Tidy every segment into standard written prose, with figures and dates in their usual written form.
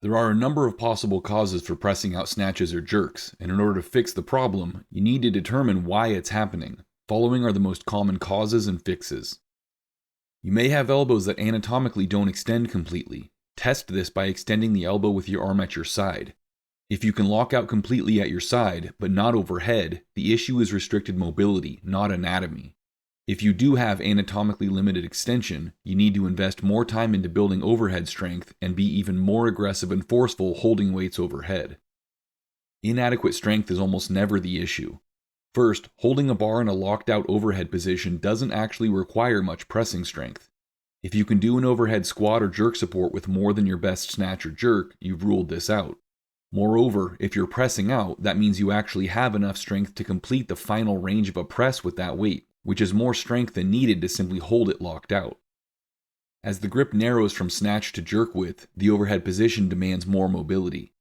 There are a number of possible causes for pressing out snatches or jerks, and in order to fix the problem, you need to determine why it's happening. Following are the most common causes and fixes. You may have elbows that anatomically don't extend completely. Test this by extending the elbow with your arm at your side. If you can lock out completely at your side, but not overhead, the issue is restricted mobility, not anatomy. If you do have anatomically limited extension, you need to invest more time into building overhead strength and be even more aggressive and forceful holding weights overhead. Inadequate strength is almost never the issue. First, holding a bar in a locked out overhead position doesn't actually require much pressing strength. If you can do an overhead squat or jerk support with more than your best snatch or jerk, you've ruled this out. Moreover, if you're pressing out, that means you actually have enough strength to complete the final range of a press with that weight, which is more strength than needed to simply hold it locked out. As the grip narrows from snatch to jerk width, the overhead position demands more mobility.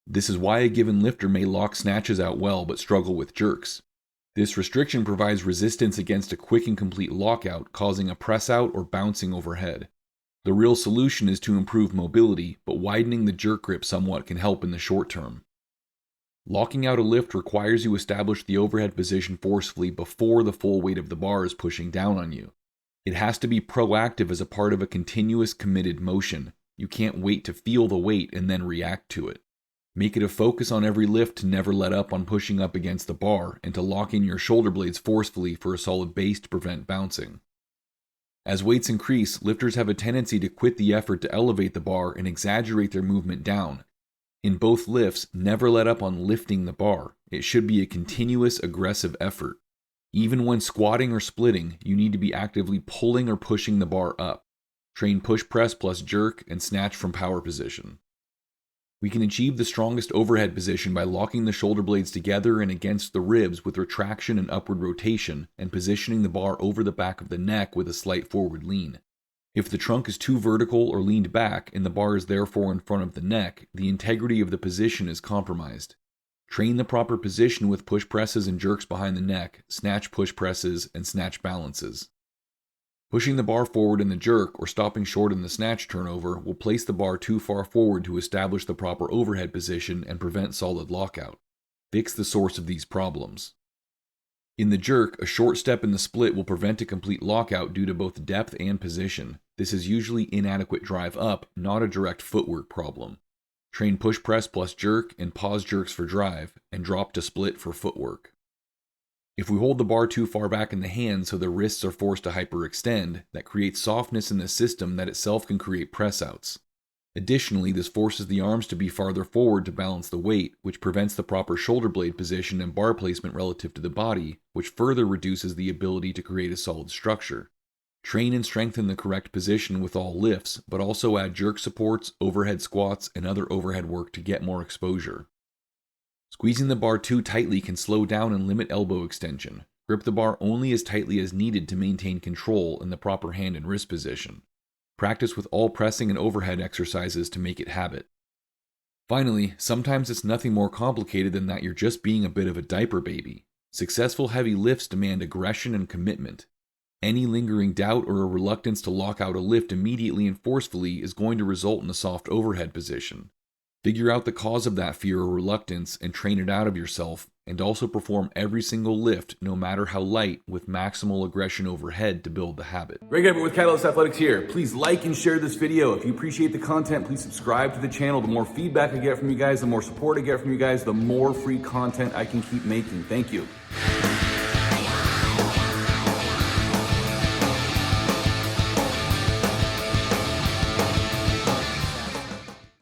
This is why a given lifter may lock snatches out well but struggle with jerks. This restriction provides resistance against a quick and complete lockout, causing a press out or bouncing overhead. The real solution is to improve mobility, but widening the jerk grip somewhat can help in the short term. Locking out a lift requires you establish the overhead position forcefully before the full weight of the bar is pushing down on you. It has to be proactive as a part of a continuous committed motion. You can't wait to feel the weight and then react to it. Make it a focus on every lift to never let up on pushing up against the bar and to lock in your shoulder blades forcefully for a solid base to prevent bouncing. As weights increase, lifters have a tendency to quit the effort to elevate the bar and exaggerate their movement down. In both lifts, never let up on lifting the bar. It should be a continuous, aggressive effort. Even when squatting or splitting, you need to be actively pulling or pushing the bar up. Train push press plus jerk and snatch from power position. We can achieve the strongest overhead position by locking the shoulder blades together and against the ribs with retraction and upward rotation, and positioning the bar over the back of the neck with a slight forward lean. If the trunk is too vertical or leaned back and the bar is therefore in front of the neck, the integrity of the position is compromised. Train the proper position with push presses and jerks behind the neck, snatch push presses, and snatch balances. Pushing the bar forward in the jerk or stopping short in the snatch turnover will place the bar too far forward to establish the proper overhead position and prevent solid lockout. Fix the source of these problems. In the jerk, a short step in the split will prevent a complete lockout due to both depth and position. This is usually inadequate drive up, not a direct footwork problem. Train push press plus jerk and pause jerks for drive, and drop to split for footwork. If we hold the bar too far back in the hand so the wrists are forced to hyperextend, that creates softness in the system that itself can create press outs. Additionally, this forces the arms to be farther forward to balance the weight, which prevents the proper shoulder blade position and bar placement relative to the body, which further reduces the ability to create a solid structure. Train and strengthen the correct position with all lifts, but also add jerk supports, overhead squats, and other overhead work to get more exposure. Squeezing the bar too tightly can slow down and limit elbow extension. Grip the bar only as tightly as needed to maintain control in the proper hand and wrist position. Practice with all pressing and overhead exercises to make it habit. Finally, sometimes it's nothing more complicated than that you're just being a bit of a diaper baby. Successful heavy lifts demand aggression and commitment. Any lingering doubt or a reluctance to lock out a lift immediately and forcefully is going to result in a soft overhead position. Figure out the cause of that fear or reluctance and train it out of yourself, and also perform every single lift, no matter how light, with maximal aggression overhead to build the habit. Greg Everett with Catalyst Athletics here. Please like and share this video. If you appreciate the content, please subscribe to the channel. The more feedback I get from you guys, the more support I get from you guys, the more free content I can keep making. Thank you.